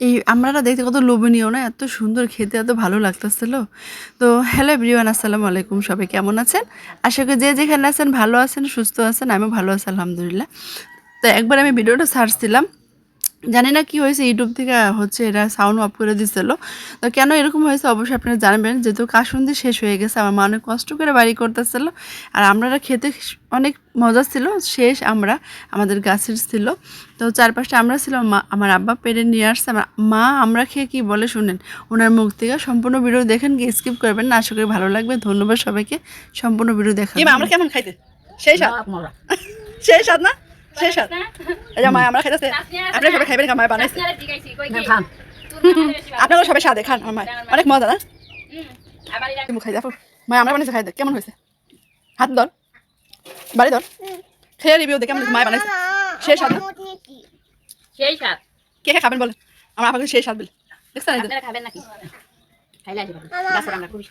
এই আমড়াটা দেখতে কত লোভনীয় না? এত সুন্দর খেতে, এত ভালো লাগতেছিল। তো হ্যালো এভরিওয়ান, আসসালামু আলাইকুম। সবাই কেমন আছেন? আশা করি যে যেখানে আছেন ভালো আছেন, সুস্থ আছেন। আমিও ভালো আছি আলহামদুলিল্লাহ। তো একবার আমি ভিডিওটা সার্চ দিলাম। জানি না কি হয়েছে, ইউটিউব থেকে হচ্ছে এরা সাউন্ড অফ করে দিছিল। তো কেন এরকম হয়েছে অবশ্যই আপনারা জানবেন। যেহেতু কাসুন্দি শেষ হয়ে গেছে, আমার মা অনেক কষ্ট করে বাড়ি করতেছিল। আর আমড়াটা খেতে অনেক মজা ছিল। শেষ আমরা আমাদের গাছের ছিল। তো চারপাশটা আমরা ছিল, আমার আব্বা পেরে নিয়ে আসছে। আমার মা আমরা খেয়ে কি বলে শুনেন ওনার মুখ থেকে। সম্পূর্ণ ভিডিও দেখেন, কি স্কিপ করবেন না। আশা করি ভালো লাগবে। ধন্যবাদ সবাইকে সম্পূর্ণ ভিডিও দেখার জন্য। আমরা কেমন খাইতে সেই স্বাদ, সেই স্বাদ না, সেই স্বাদ। এই যে মা আমরা খাইতেছে, আপনারা সবাই খাইবেন, মা বানাইছে। আপনারা সবাই স্বাদে খান, আমার মা অনেক মজা না। তুমি খাই দেখো, মা আমরা বানাইছে, খাই দেখ কেমন হয়েছে। হাত ধর, বাড়ি ধর, খেয়ে রিভিউ দে কেমন মা বানাইছে। সেই স্বাদ না, সেই স্বাদ। কে কে খাবেন বলে, আমার আপনাকে সেই স্বাদ বলে দেখছেন। আপনারা খাবেন নাকি? খাইলে আসবেন। গাছের আমরা খুবই